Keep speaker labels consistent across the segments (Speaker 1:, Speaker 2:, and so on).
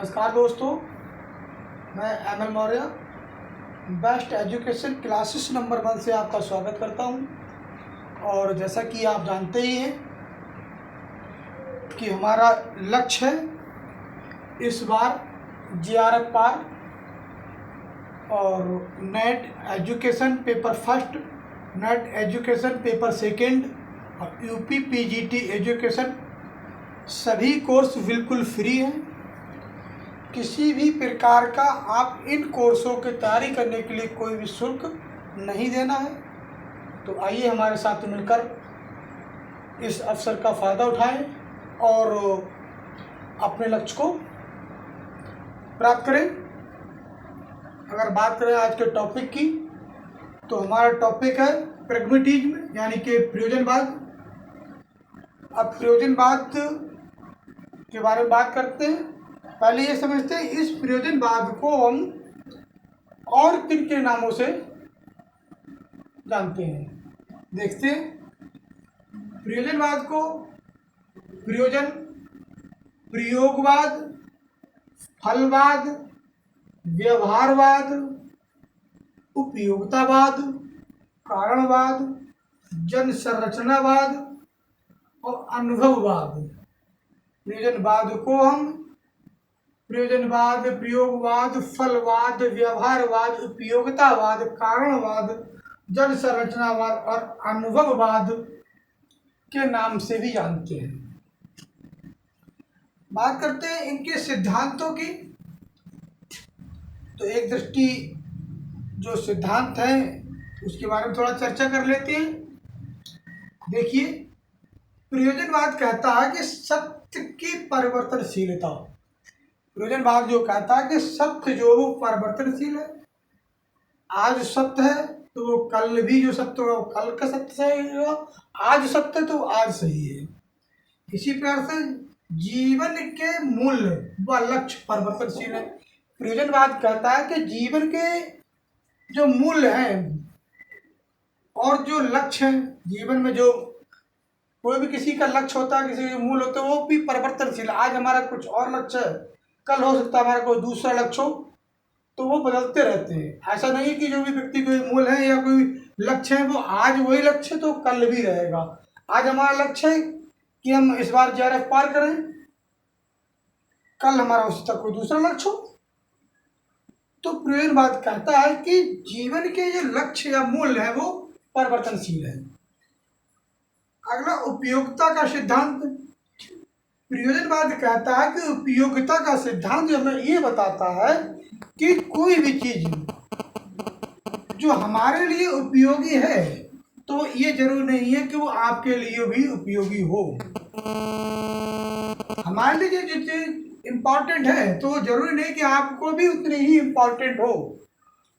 Speaker 1: नमस्कार दोस्तों, मैं M L Maurya best education classes number 1 से आपका स्वागत करता हूं। और जैसा कि आप जानते ही हैं कि हमारा लक्ष्य है इस बार JRF पार और net education paper first, net education paper second और UP PGT एजुकेशन सभी कोर्स बिल्कुल फ्री हैं। किसी भी प्रकार का आप इन कोर्सों की तैयारी करने के लिए कोई भी शुल्क नहीं देना है। तो आइए हमारे साथ मिलकर इस अवसर का फ़ायदा उठाएं और अपने लक्ष्य को प्राप्त करें। अगर बात करें आज के टॉपिक की, तो हमारा टॉपिक है प्रैग्मेटिज्म यानी कि प्रयोजनवाद। अब प्रयोजनवाद के बारे में बात करते हैं। पहले ये समझते हैं इस प्रयोजनवाद को हम और किन के नामों से जानते हैं। देखते हैं प्रयोजनवाद को प्रयोजन, प्रयोगवाद, फलवाद, व्यवहारवाद, उपयोगितावाद, कारणवाद, जन संरचनावाद और अनुभववाद। प्रयोजनवाद को हम प्रयोजनवाद, प्रयोगवाद, फलवाद, व्यवहारवाद, उपयोगितावाद, कारणवाद, जन संरचनावाद और अनुभववाद के नाम से भी जानते हैं। बात करते हैं इनके सिद्धांतों की। तो एक दृष्टि जो सिद्धांत है उसके बारे में थोड़ा चर्चा कर लेते हैं। देखिए, प्रयोजनवाद कहता है कि सत्य की परिवर्तनशीलता। प्रयोजनवाद जो कहता है कि सत्य जो वो परिवर्तनशील है। आज सत्य है तो वो कल भी जो सत्य होगा वो कल का सत्य सही होगा, आज सत्य तो आज सही है। इसी प्रकार से जीवन के मूल्य व लक्ष्य परिवर्तनशील है। प्रयोजनवाद कहता है कि जीवन के जो मूल्य हैं और जो लक्ष्य हैं, जीवन में जो कोई भी किसी का लक्ष्य होता है, किसी के मूल होते हैं, वो भी परिवर्तनशील। आज हमारा कुछ और लक्ष्य है, कल हो सकता है हमारा कोई दूसरा लक्ष्य हो, तो वो बदलते रहते हैं। ऐसा नहीं कि जो भी व्यक्ति कोई मूल है या कोई लक्ष्य है वो आज वही लक्ष्य तो कल भी रहेगा। आज हमारा लक्ष्य है कि हम इस बार JRF पार करें, कल हमारा उस तक कोई दूसरा लक्ष्य हो। तो प्रयोजनवाद कहता है कि जीवन के जो लक्ष्य या मूल्य है वो परिवर्तनशील है। अगला उपयोगिता का सिद्धांत। प्रयोजनवाद कहता है कि उपयोगिता का सिद्धांत हमें ये बताता है कि कोई भी चीज जो हमारे लिए उपयोगी है तो ये जरूर नहीं है कि वो आपके लिए भी उपयोगी हो। हमारे लिए जो चीज इम्पोर्टेंट है तो जरूरी नहीं कि आपको भी उतनी ही इम्पोर्टेंट हो।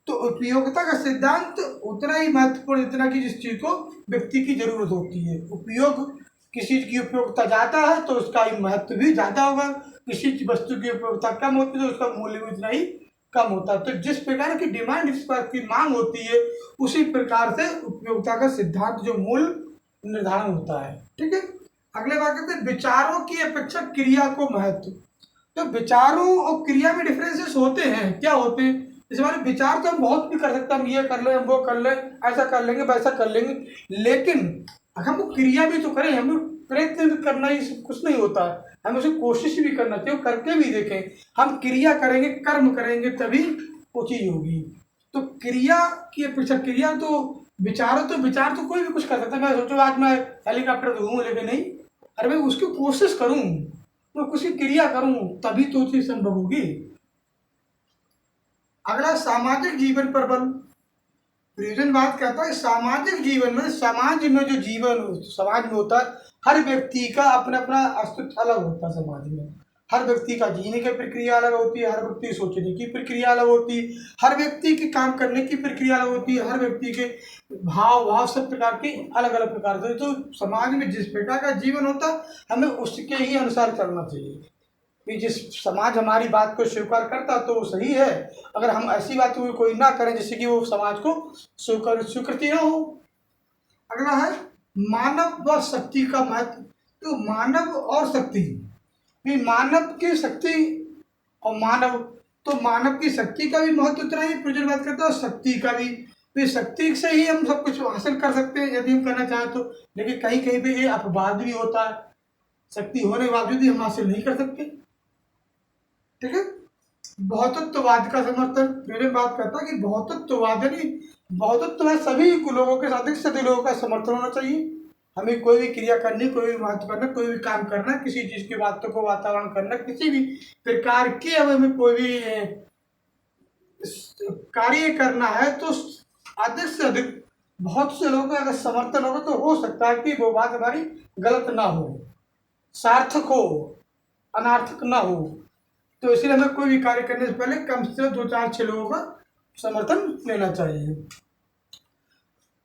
Speaker 1: तो उपयोगिता का सिद्धांत उतना ही महत्वपूर्ण, इतना कि जिस चीज को व्यक्ति की जरूरत होती है। उपयोग, किसी चीज की उपयोगिता ज़्यादा है तो उसका महत्व भी ज़्यादा होगा। किसी वस्तु की उपयोगिता कम होती है तो उसका मूल्य भी उतना ही कम होता है। तो जिस प्रकार की डिमांड, जिस प्रकार की मांग होती है, उसी प्रकार से उपयोगिता का सिद्धांत जो मूल्य निर्धारण होता है। ठीक है। अगले बात करते हैं विचारों की अपेक्षा क्रिया को महत्व। तो विचारों और क्रिया में डिफरेंसेस होते हैं। क्या होते हैं? इस बारे में विचार तो हम बहुत भी कर सकते हैं, हम ये कर लें, हम वो कर लें, ऐसा कर लेंगे, वैसा कर लेंगे, लेकिन हम वो क्रिया भी तो करें। हमें प्रयत्न करना ही सब कुछ नहीं होता है, हमें उसे कोशिश भी करना चाहिए, करके भी देखें। हम क्रिया करेंगे, कर्म करेंगे, तभी वो चीज होगी। तो क्रिया की अपेक्षा क्रिया तो विचार तो कोई भी कुछ कर सकता है। मैं सोचो आज मैं हेलीकॉप्टर तो हूँ, लेकिन नहीं, अरे मैं उसकी कोशिश करूँ, मैं कुछ क्रिया करूँ, तभी तो चीज संभव होगी। अगला सामाजिक जीवन पर बल। प्रयोजनवाद कहता है सामाजिक जीवन में, समाज में जो जीवन समाज में होता है, हर व्यक्ति का अपना अपना अस्तित्व अलग होता है। समाज में हर व्यक्ति का जीने की प्रक्रिया अलग होती है, हर व्यक्ति सोचने की प्रक्रिया अलग होती है, हर व्यक्ति के काम करने की प्रक्रिया अलग होती है, हर व्यक्ति के भाव सब प्रकार के अलग अलग प्रकार से। तो समाज में जिस प्रकार का जीवन होता है हमें उसके ही अनुसार चलना चाहिए। कि जिस समाज हमारी बात को स्वीकार करता तो वो सही है, अगर हम ऐसी बात कोई ना करें जिससे कि वो समाज को स्वीकृति ना हो। अगला है मानव व शक्ति का महत्व। तो मानव और शक्ति, मानव की शक्ति और मानव, तो मानव की शक्ति का भी महत्व उतना ही प्रयोजनवाद करता है और शक्ति का भी। तो शक्ति से ही हम सब कुछ हासिल कर सकते हैं यदि हम करना चाहें तो। लेकिन कहीं कहीं पे ये अपवाद भी होता है, शक्ति होने के बावजूद भी हम हासिल नहीं कर सकते। ठीक है। बहुतत्ववाद का समर्थन, मेरे बात करता है कि बहुतत्ववाद यानी बहुतत्ववाद सभी लोगों के साथ सभी लोगों का समर्थन होना चाहिए। हमें कोई भी क्रिया करनी, कोई भी महत्व करना, कोई भी काम करना, किसी चीज की बातों को वातावरण करना, किसी भी प्रकार की अब हमें कोई भी कार्य करना है तो अधिक से अधिक बहुत से लोगों का अगर समर्थन होगा तो हो सकता है कि वो बात हमारी गलत ना हो, सार्थक हो, अनार्थक ना हो। तो इसलिए हमें कोई भी कार्य करने से पहले कम से कम 2 4 6 लोगों का समर्थन लेना चाहिए।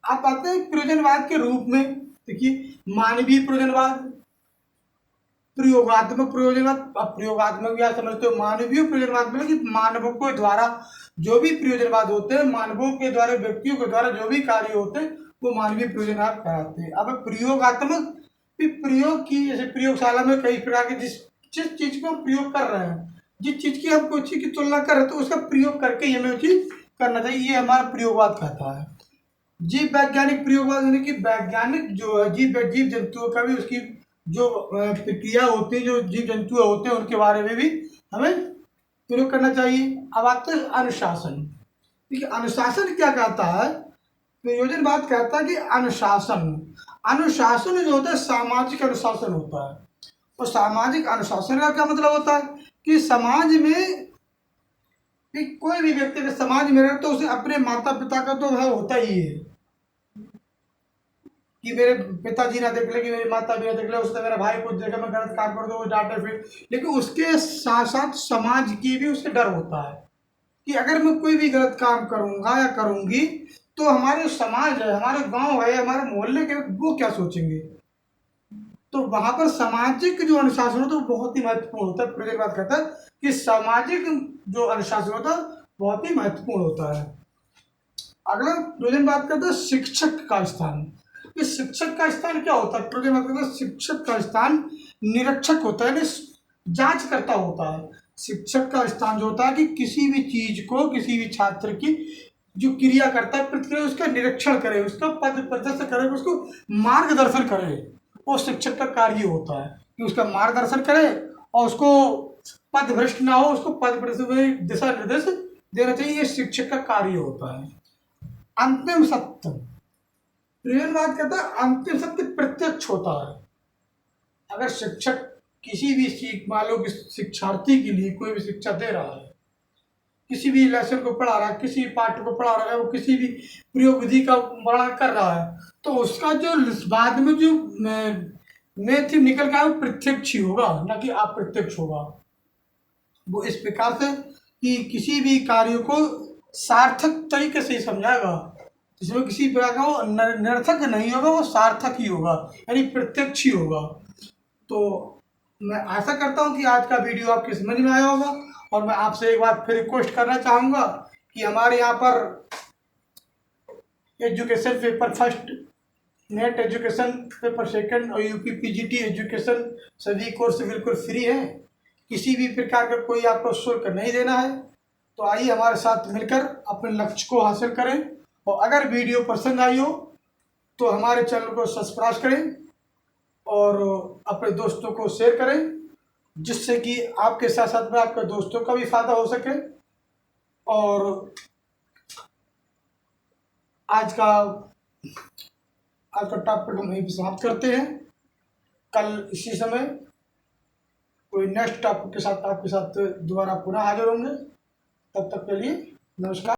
Speaker 1: आप आते हैं प्रयोजनवाद के रूप में। देखिए, मानवीय प्रयोजनवाद, प्रयोगात्मक प्रयोजनवाद। अब प्रयोगात्मक भी आप समझते हो। मानवीय प्रयोजनवाद में कि मानवों के द्वारा जो भी प्रयोजनवाद होते हैं, मानवों के द्वारा, व्यक्तियों के द्वारा जो भी कार्य होते हैं वो मानवीय प्रयोजनवाद कहलाते हैं। अब प्रयोगात्मक भी प्रयोग की, जैसे प्रयोगशाला में कई प्रकार के जिस जिस चीज को हम प्रयोग कर रहे हैं, जिस चीज की हम कोई चीज की तुलना कर रहे हैं तो उसका प्रयोग करके हमें वो चीज करना चाहिए, ये हमारा प्रयोगवाद कहता है। जीव वैज्ञानिक प्रयोगवाद यानी कि वैज्ञानिक जो है जीव जंतुओं का भी उसकी जो प्रक्रिया होती है, जो जीव जंतु होते हैं उनके बारे में भी हमें प्रयोग करना चाहिए। अब आते हैं अनुशासन। देखिए, अनुशासन क्या कहता है? प्रयोजनवाद कहता है कि अनुशासन, अनुशासन जो होता है सामाजिक अनुशासन होता है। और सामाजिक अनुशासन का क्या मतलब होता है कि समाज में कि कोई भी व्यक्ति अगर समाज में रहे तो उसे अपने माता पिता का तो वह होता ही है कि मेरे पिताजी ना देख ले, कि मेरे माता भी ना देख ले, उसने मेरा भाई कुछ देखा मैं गलत काम कर दूँ वो डांटे फिर। लेकिन उसके साथ साथ समाज की भी उससे डर होता है कि अगर मैं कोई भी गलत काम करूंगा या करूंगी तो हमारे समाज है, हमारे गांव है, हमारे मोहल्ले के वो क्या सोचेंगे। तो वहां पर सामाजिक जो अनुशासन होता है वो बहुत ही महत्वपूर्ण होता है। प्रयोजनवाद कहता है कि सामाजिक जो अनुशासन होता है बहुत ही महत्वपूर्ण होता है। अगला प्रयोजनवाद कहता है शिक्षक का स्थान। इस शिक्षक का स्थान क्या होता है? प्रयोजनवाद कहता है शिक्षक का स्थान निरीक्षक होता है, यानी जांच करता होता है। शिक्षक का स्थान जो होता है कि किसी भी चीज को, किसी भी छात्र की जो क्रिया करता है, प्रतिक्रिया, उसका निरीक्षण करे, उसका पद प्रदर्शन करे, उसको मार्गदर्शन करे। वो शिक्षक का कार्य होता है कि उसका मार्गदर्शन करे और उसको पद भ्रष्ट ना हो, उसको पद प्रदर्शन दिशा निर्देश देना चाहिए। ये शिक्षक का कार्य होता है। अंतिम सत्य, प्रयोजनवाद कहता है अंतिम सत्य प्रत्यक्ष होता है। अगर शिक्षक किसी भी सीख, मान लो कि शिक्षार्थी के लिए कोई भी शिक्षा दे रहा है, किसी भी लेसन को पढ़ा रहा है, किसी पाठ को पढ़ा रहा है, वो किसी भी प्रयोग विधि का वर्णन कर रहा है, तो उसका जो बाद में जो मैथ निकल का वो प्रत्यक्ष ही होगा, ना कि अप्रत्यक्ष होगा। वो इस प्रकार से कि किसी भी कार्य को सार्थक तरीके से ही समझाएगा, जिसमें किसी प्रकार का वो निरर्थक नहीं होगा, वो सार्थक ही होगा, यानी प्रत्यक्ष ही होगा। तो मैं आशा करता हूँ कि आज का वीडियो आपके समझ में आया होगा। और मैं आपसे एक बार फिर रिक्वेस्ट करना चाहूँगा कि हमारे यहाँ पर education paper first, net education paper second और यूपी पीजीटी एजुकेशन सभी कोर्स बिल्कुल फ्री हैं। किसी भी प्रकार का कोई आपको शुल्क नहीं देना है। तो आइए हमारे साथ मिलकर अपने लक्ष्य को हासिल करें। और अगर वीडियो पसंद आई हो तो हमारे चैनल को सब्सक्राइब करें और अपने दोस्तों को शेयर करें, जिससे कि आपके साथ साथ में आपके दोस्तों का भी फायदा हो सके। और आज का टॉपिक हम यहीं पर समाप्त करते हैं। कल इसी समय कोई नेक्स्ट टॉपिक के साथ आपके साथ दोबारा पुनः हाजिर होंगे। तब तक के लिए नमस्कार।